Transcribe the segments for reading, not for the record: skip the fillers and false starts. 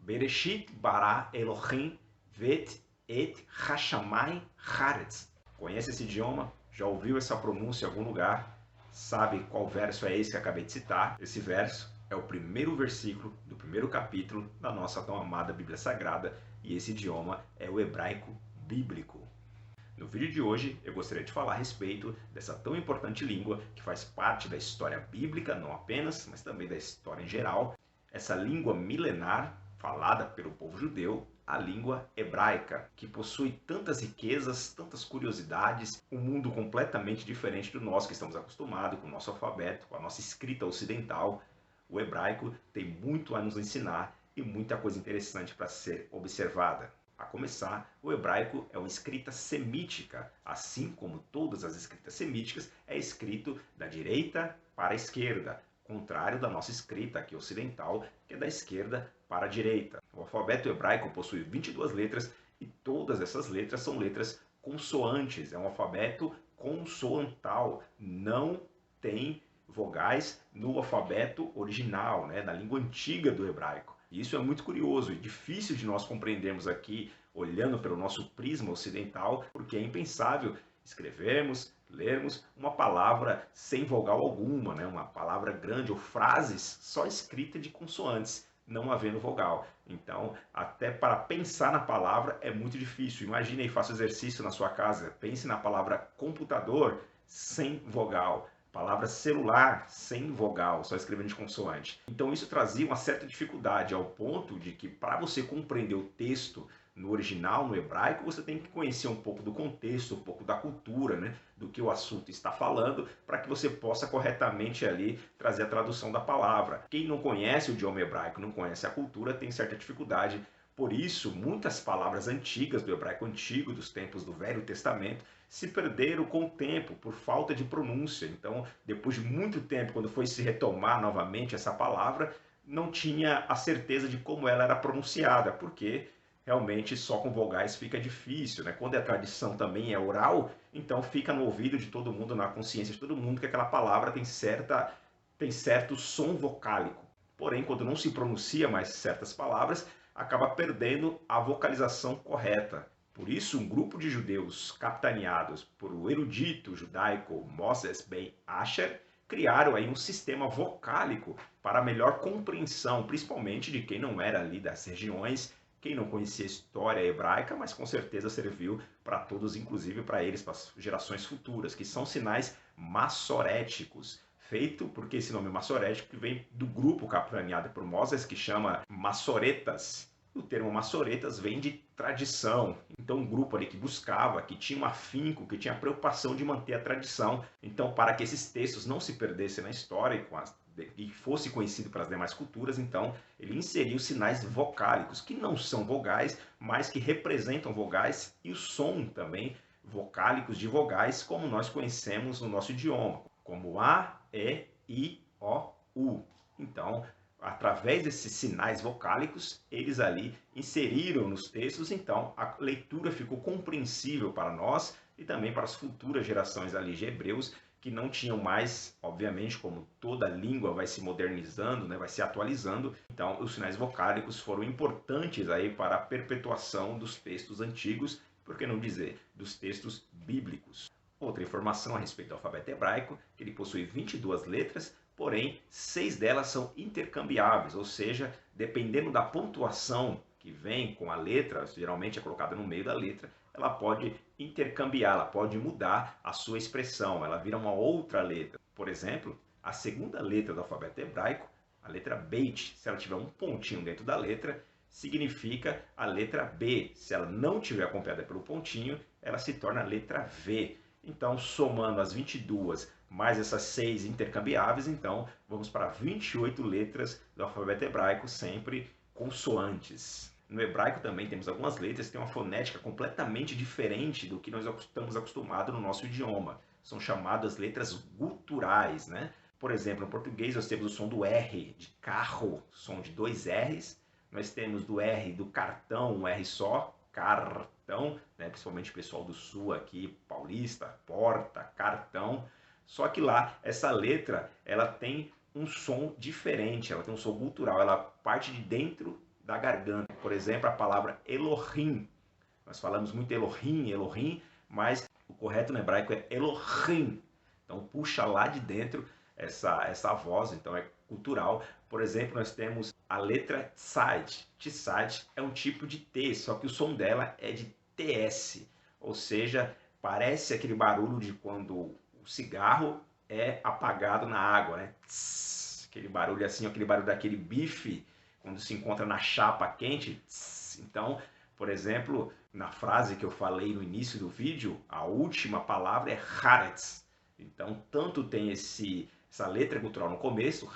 Bereshit bara Elohim vet et hashamai haaretz. Conhece esse idioma? Já ouviu essa pronúncia em algum lugar? Sabe qual verso é esse que acabei de citar? Esse verso é o primeiro versículo do primeiro capítulo da nossa tão amada Bíblia Sagrada, e esse idioma é o hebraico bíblico. No vídeo de hoje, eu gostaria de falar a respeito dessa tão importante língua que faz parte da história bíblica, não apenas, mas também da história em geral. Essa língua milenar, falada pelo povo judeu, a língua hebraica, que possui tantas riquezas, tantas curiosidades, um mundo completamente diferente do nosso que estamos acostumados, com o nosso alfabeto, com a nossa escrita ocidental. O hebraico tem muito a nos ensinar e muita coisa interessante para ser observada. A começar, o hebraico é uma escrita semítica, assim como todas as escritas semíticas, é escrito da direita para a esquerda, contrário da nossa escrita aqui ocidental, que é da esquerda para a direita. O alfabeto hebraico possui 22 letras e todas essas letras são letras consoantes, é um alfabeto consoantal, não tem vogais no alfabeto original, na língua antiga do hebraico. E isso é muito curioso e difícil de nós compreendermos aqui, olhando pelo nosso prisma ocidental, porque é impensável escrevermos, lermos uma palavra sem vogal alguma, uma palavra grande ou frases só escrita de consoantes, não havendo vogal. Então, até para pensar na palavra é muito difícil. Imagine aí, faça exercício na sua casa, pense na palavra computador sem vogal. Palavra celular sem vogal, só escrevendo de consoante. Então isso trazia uma certa dificuldade, ao ponto de que para você compreender o texto no original, no hebraico, você tem que conhecer um pouco do contexto, um pouco da cultura, do que o assunto está falando, para que você possa corretamente ali trazer a tradução da palavra. Quem não conhece o idioma hebraico, não conhece a cultura, tem certa dificuldade. Por isso, muitas palavras antigas do hebraico antigo, dos tempos do Velho Testamento, se perderam com o tempo por falta de pronúncia. Então, depois de muito tempo, quando foi se retomar novamente essa palavra, não tinha a certeza de como ela era pronunciada, porque realmente só com vogais fica difícil. Quando a tradição também é oral, então fica no ouvido de todo mundo, na consciência de todo mundo, que aquela palavra tem certo som vocálico. Porém, quando não se pronuncia mais certas palavras, acaba perdendo a vocalização correta. Por isso, um grupo de judeus capitaneados por o erudito judaico Moses ben Asher criaram aí um sistema vocálico para melhor compreensão, principalmente de quem não era ali das regiões, quem não conhecia a história hebraica, mas com certeza serviu para todos, inclusive para eles, para as gerações futuras, que são sinais massoréticos. Feito porque esse nome massorético vem do grupo capitaneado por Moses, que chama massoretas. O termo massoretas vem de tradição. Então, um grupo ali que buscava, que tinha um afinco, que tinha a preocupação de manter a tradição. Então, para que esses textos não se perdessem na história e fosse conhecido pelas demais culturas, então ele inseriu sinais vocálicos, que não são vogais, mas que representam vogais, e o som também vocálicos de vogais, como nós conhecemos no nosso idioma, como A, E, I, O, U. Então, através desses sinais vocálicos, eles ali inseriram nos textos, então a leitura ficou compreensível para nós e também para as futuras gerações ali de hebreus, que não tinham mais, obviamente, como toda língua vai se modernizando, vai se atualizando, então os sinais vocálicos foram importantes aí para a perpetuação dos textos antigos, por que não dizer, dos textos bíblicos. Outra informação a respeito do alfabeto hebraico, que ele possui 22 letras, porém 6 delas são intercambiáveis, ou seja, dependendo da pontuação que vem com a letra, geralmente é colocada no meio da letra, ela pode intercambiar, ela pode mudar a sua expressão, ela vira uma outra letra. Por exemplo, a segunda letra do alfabeto hebraico, a letra Beit, se ela tiver um pontinho dentro da letra, significa a letra B. Se ela não tiver acompanhada pelo pontinho, ela se torna a letra V. Então, somando as 22 mais essas 6 intercambiáveis, então vamos para 28 letras do alfabeto hebraico, sempre consoantes. No hebraico também temos algumas letras que têm uma fonética completamente diferente do que nós estamos acostumados no nosso idioma. São chamadas letras guturais, Por exemplo, no português nós temos o som do R, de carro, som de 2 R's. Nós temos do R do cartão, um R só, cartão, principalmente o pessoal do sul aqui, paulista, porta, cartão. Só que lá, essa letra, ela tem um som diferente, ela tem um som gutural, ela parte de dentro da garganta. Por exemplo, a palavra Elohim. Nós falamos muito Elohim, Elohim, mas o correto no hebraico é Elohim. Então puxa lá de dentro essa voz, então é cultural. Por exemplo, nós temos a letra Tzad. Tzad é um tipo de T, só que o som dela é de TS, ou seja, parece aquele barulho de quando o cigarro é apagado na água, né? Tss, aquele barulho assim, aquele barulho daquele bife quando se encontra na chapa quente. Tss. Então, por exemplo, na frase que eu falei no início do vídeo, a última palavra é Haaretz. Então, tanto tem essa letra cultural no começo,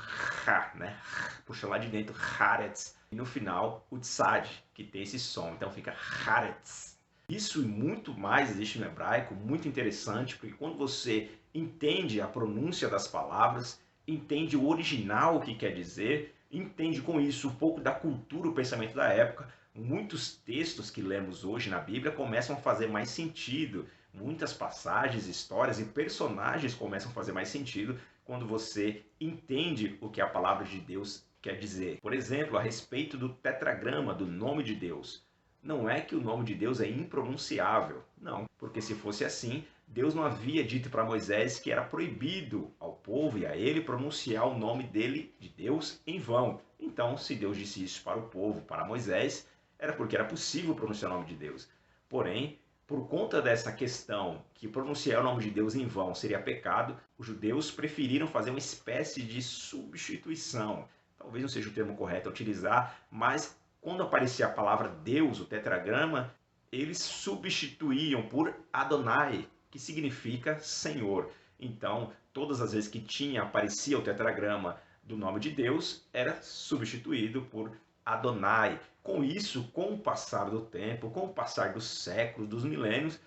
ha, né? Puxa lá de dentro, Haaretz. E no final, o Tzad, que tem esse som. Então fica Haaretz. Isso e muito mais existe no hebraico, muito interessante, porque quando você entende a pronúncia das palavras, entende o original, o que quer dizer, entende com isso um pouco da cultura, o pensamento da época, muitos textos que lemos hoje na Bíblia começam a fazer mais sentido. Muitas passagens, histórias e personagens começam a fazer mais sentido quando você entende o que a palavra de Deus quer dizer. Por exemplo, a respeito do tetragrama, do nome de Deus. Não é que o nome de Deus é impronunciável, não, porque se fosse assim, Deus não havia dito para Moisés que era proibido ao povo e a ele pronunciar o nome dele, de Deus, em vão. Então, se Deus disse isso para o povo, para Moisés, era porque era possível pronunciar o nome de Deus. Porém, por conta dessa questão que pronunciar o nome de Deus em vão seria pecado, os judeus preferiram fazer uma espécie de substituição. Talvez não seja o termo correto a utilizar, mas quando aparecia a palavra Deus, o tetragrama, eles substituíam por Adonai, que significa Senhor. Então, todas as vezes que aparecia o tetragrama do nome de Deus, era substituído por Adonai. Com isso, com o passar do tempo, com o passar dos séculos, dos milênios,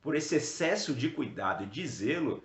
por esse excesso de cuidado e de zelo,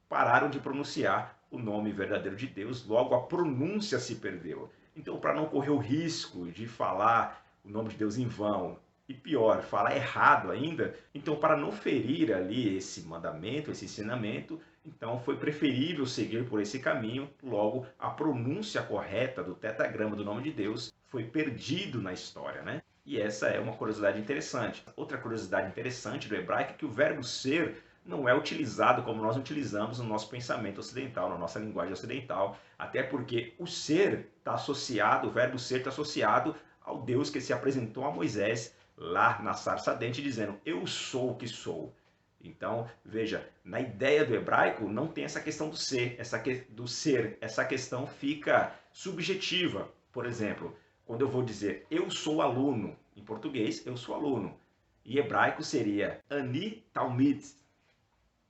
pararam de pronunciar o nome verdadeiro de Deus, logo a pronúncia se perdeu. Então, para não correr o risco de falar o nome de Deus em vão, e pior, falar errado ainda, então para não ferir ali esse mandamento, esse ensinamento, então foi preferível seguir por esse caminho, logo a pronúncia correta do tetragrama do nome de Deus foi perdido na história, né? E essa é uma curiosidade interessante. Outra curiosidade interessante do hebraico é que o verbo ser não é utilizado como nós utilizamos no nosso pensamento ocidental, na nossa linguagem ocidental, até porque o ser está associado, o verbo ser está associado ao Deus que se apresentou a Moisés lá na sarça ardente, dizendo, eu sou o que sou. Então, veja, na ideia do hebraico não tem essa questão do ser, essa questão fica subjetiva. Por exemplo, quando eu vou dizer eu sou aluno, em português eu sou aluno, em hebraico seria ani talmid,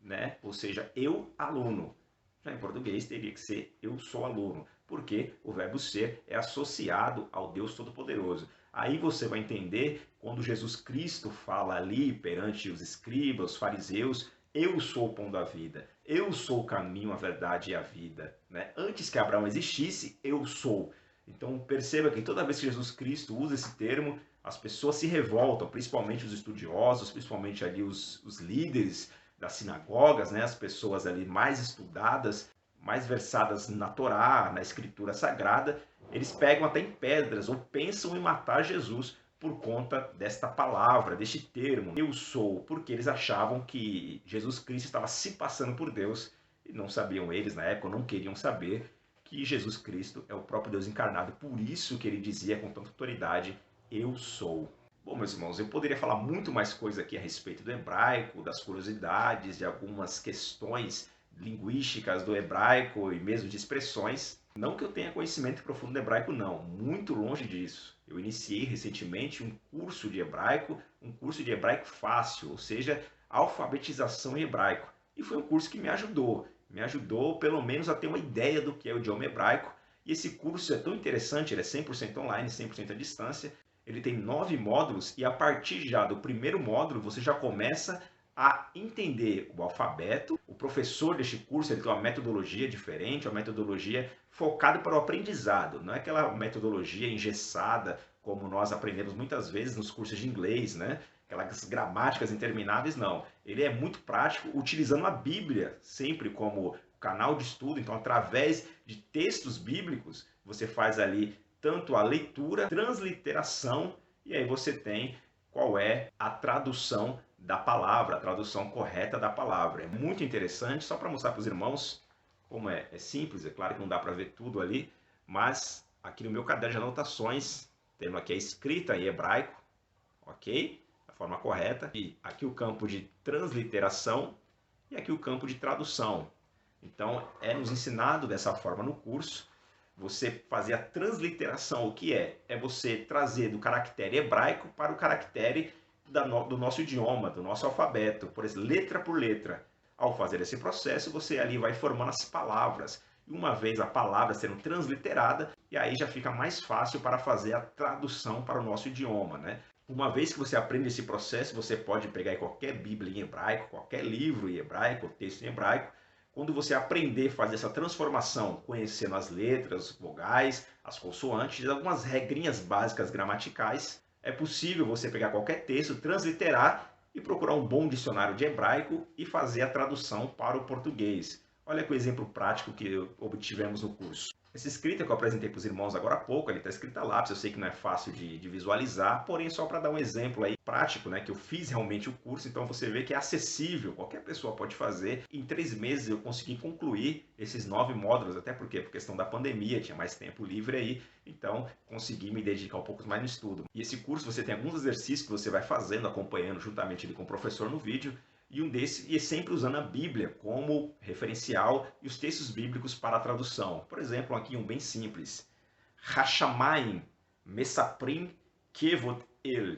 né? Ou seja, eu aluno. Já em português teria que ser eu sou aluno, porque o verbo ser é associado ao Deus Todo-Poderoso. Aí você vai entender quando Jesus Cristo fala ali perante os escribas, os fariseus, eu sou o pão da vida, eu sou o caminho, a verdade e a vida. Né? Antes que Abraão existisse, eu sou. Então perceba que toda vez que Jesus Cristo usa esse termo, as pessoas se revoltam, principalmente os estudiosos, principalmente ali os líderes das sinagogas, né, as pessoas ali mais estudadas, mais versadas na Torá, na Escritura Sagrada, eles pegam até em pedras ou pensam em matar Jesus por conta desta palavra, deste termo, eu sou, porque eles achavam que Jesus Cristo estava se passando por Deus e não sabiam eles na época, não queriam saber que Jesus Cristo é o próprio Deus encarnado, por isso que ele dizia com tanta autoridade, eu sou. Bom, meus irmãos, eu poderia falar muito mais coisa aqui a respeito do hebraico, das curiosidades, de algumas questões linguísticas do hebraico e mesmo de expressões. Não que eu tenha conhecimento profundo do hebraico, não. Muito longe disso. Eu iniciei recentemente um curso de hebraico fácil, ou seja, alfabetização em hebraico. E foi um curso que me ajudou pelo menos a ter uma ideia do que é o idioma hebraico. E esse curso é tão interessante, ele é 100% online, 100% à distância. Ele tem 9 módulos e a partir já do primeiro módulo você já começa a entender o alfabeto. O professor deste curso ele tem uma metodologia diferente, uma metodologia focada para o aprendizado. Não é aquela metodologia engessada como nós aprendemos muitas vezes nos cursos de inglês, né? Aquelas gramáticas intermináveis, não. Ele é muito prático, utilizando a Bíblia sempre como canal de estudo. Então, através de textos bíblicos, você faz ali tanto a leitura, transliteração, e aí você tem qual é a tradução da palavra, a tradução correta da palavra. É muito interessante, só para mostrar para os irmãos como é simples, é claro que não dá para ver tudo ali, mas aqui no meu caderno de anotações, temos aqui a escrita em hebraico, ok? Da forma correta. E aqui o campo de transliteração e aqui o campo de tradução. Então, é nos ensinado dessa forma no curso, você fazer a transliteração. O que é? É você trazer do caractere hebraico para o caractere do nosso idioma, do nosso alfabeto, por exemplo, letra por letra. Ao fazer esse processo, você ali vai formando as palavras. E uma vez a palavra sendo transliterada, e aí já fica mais fácil para fazer a tradução para o nosso idioma, né? Uma vez que você aprende esse processo, você pode pegar qualquer Bíblia em hebraico, qualquer livro em hebraico, texto em hebraico. Quando você aprender a fazer essa transformação, conhecendo as letras, os vogais, as consoantes, algumas regrinhas básicas gramaticais, é possível você pegar qualquer texto, transliterar e procurar um bom dicionário de hebraico e fazer a tradução para o português. Olha que o exemplo prático que obtivemos no curso. Essa escrita que eu apresentei para os irmãos agora há pouco, ele está escrita a lápis, eu sei que não é fácil de visualizar, porém só para dar um exemplo aí prático, né, que eu fiz realmente o curso, então você vê que é acessível, qualquer pessoa pode fazer. Em 3 meses eu consegui concluir esses 9 módulos, até porque por questão da pandemia, tinha mais tempo livre aí, então consegui me dedicar um pouco mais no estudo. E esse curso você tem alguns exercícios que você vai fazendo, acompanhando juntamente ali com o professor no vídeo, e um desses e sempre usando a Bíblia como referencial e os textos bíblicos para a tradução. Por exemplo, aqui um bem simples. Hashamayim mesaprim kevod el.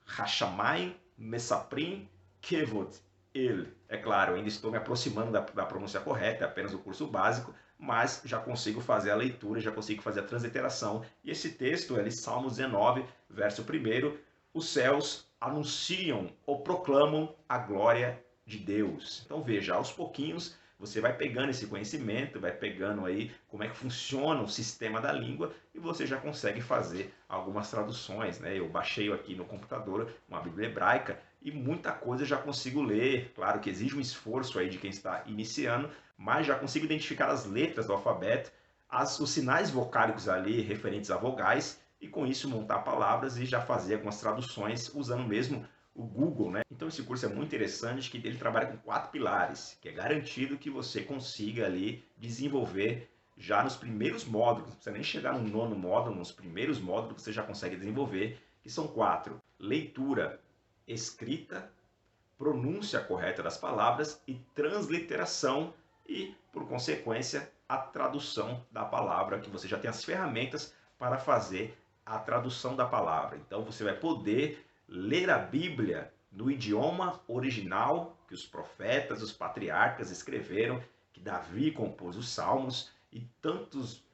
Hashamayim mesaprim kevod el. É claro, ainda estou me aproximando da pronúncia correta, é apenas o curso básico, mas já consigo fazer a leitura, já consigo fazer a transliteração. E esse texto é Salmo 19, verso 1, os céus anunciam ou proclamam a glória de Deus. Então veja, aos pouquinhos você vai pegando esse conhecimento, vai pegando aí como é que funciona o sistema da língua e você já consegue fazer algumas traduções, né? Eu baixei aqui no computador uma Bíblia hebraica e muita coisa já consigo ler. Claro que exige um esforço aí de quem está iniciando, mas já consigo identificar as letras do alfabeto, os sinais vocálicos ali referentes a vogais, e com isso montar palavras e já fazer algumas traduções usando mesmo o Google, né? Então esse curso é muito interessante, que ele trabalha com 4 pilares, que é garantido que você consiga ali desenvolver já nos primeiros módulos. Não precisa nem chegar no 9º módulo, nos primeiros módulos você já consegue desenvolver, que são 4: leitura, escrita, pronúncia correta das palavras e transliteração e, por consequência, a tradução da palavra, que você já tem as ferramentas para fazer a tradução da palavra. Então você vai poder ler a Bíblia no idioma original que os profetas, os patriarcas escreveram, que Davi compôs os salmos e tantos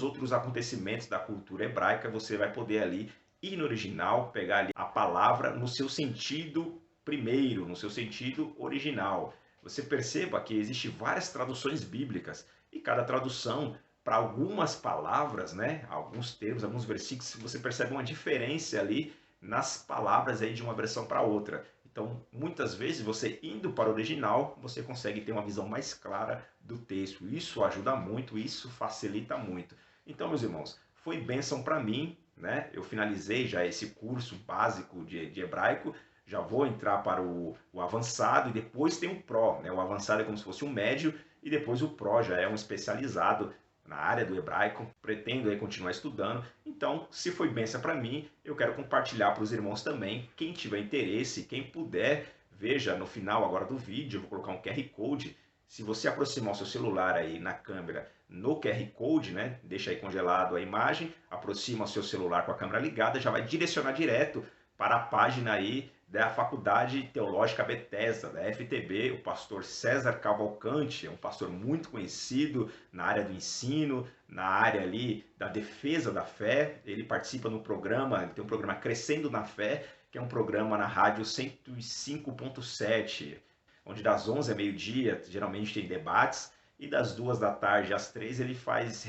outros acontecimentos da cultura hebraica. Você vai poder ali ir no original, pegar ali a palavra no seu sentido primeiro, no seu sentido original. Você perceba que existem várias traduções bíblicas e cada tradução para algumas palavras, né, alguns termos, alguns versículos, você percebe uma diferença ali nas palavras aí de uma versão para outra. Então, muitas vezes, você indo para o original, você consegue ter uma visão mais clara do texto. Isso ajuda muito, isso facilita muito. Então, meus irmãos, foi bênção para mim, né? Eu finalizei já esse curso básico de hebraico, já vou entrar para o avançado e depois tem o Pro, né? O avançado é como se fosse um médio e depois o Pro já é um especializado na área do hebraico, pretendo aí continuar estudando. Então, se foi bênção para mim, eu quero compartilhar para os irmãos também. Quem tiver interesse, quem puder, veja no final agora do vídeo, eu vou colocar um QR Code. Se você aproximar o seu celular aí na câmera, no QR Code, né, deixa aí congelado a imagem, aproxima o seu celular com a câmera ligada, já vai direcionar direto para a página aí da Faculdade Teológica Bethesda, da FTB. O pastor César Cavalcante é um pastor muito conhecido na área do ensino, na área ali da defesa da fé. Ele participa no programa, ele tem um programa Crescendo na Fé, que é um programa na rádio 105.7, onde das 11 a meio-dia, geralmente tem debates, e das 2 da tarde às 3 ele faz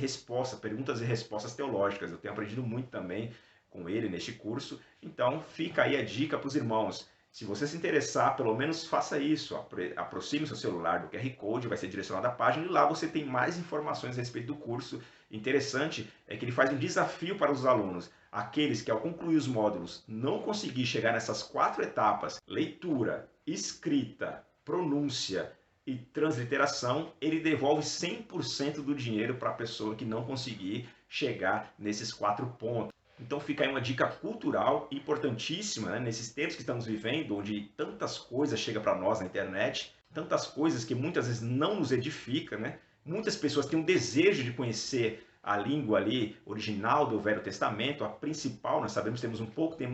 perguntas e respostas teológicas. Eu tenho aprendido muito também com ele neste curso. Então fica aí a dica para os irmãos. Se você se interessar, pelo menos faça isso. Aproxime o seu celular do QR Code, vai ser direcionado à página e lá você tem mais informações a respeito do curso interessante é que ele faz um desafio para os alunos. Aqueles que, ao concluir os módulos, não conseguir chegar nessas 4 etapas, leitura, escrita, pronúncia e transliteração, ele devolve 100% do dinheiro para a pessoa que não conseguir chegar nesses 4 pontos. Então fica aí uma dica cultural importantíssima, né? Nesses tempos que estamos vivendo, onde tantas coisas chegam para nós na internet, tantas coisas que muitas vezes não nos edificam, né? Muitas pessoas têm um desejo de conhecer a língua ali original do Velho Testamento, a principal, nós sabemos que temos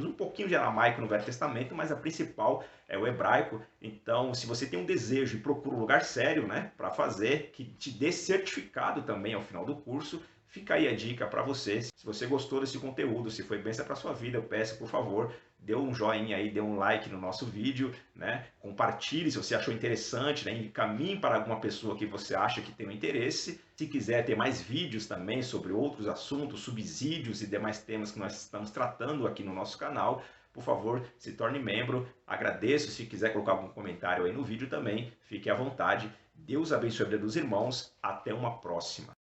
um pouquinho de aramaico no Velho Testamento, mas a principal é o hebraico. Então, se você tem um desejo e procura um lugar sério, né, para fazer, que te dê certificado também ao final do curso, fica aí a dica para você. Se você gostou desse conteúdo, se foi bênção para sua vida, eu peço, por favor, dê um joinha aí, dê um like no nosso vídeo, né? Compartilhe se você achou interessante, né? Encaminhe para alguma pessoa que você acha que tem um interesse. Se quiser ter mais vídeos também sobre outros assuntos, subsídios e demais temas que nós estamos tratando aqui no nosso canal, por favor, se torne membro. Agradeço. Se quiser colocar algum comentário aí no vídeo também, fique à vontade. Deus abençoe a vida dos irmãos. Até uma próxima.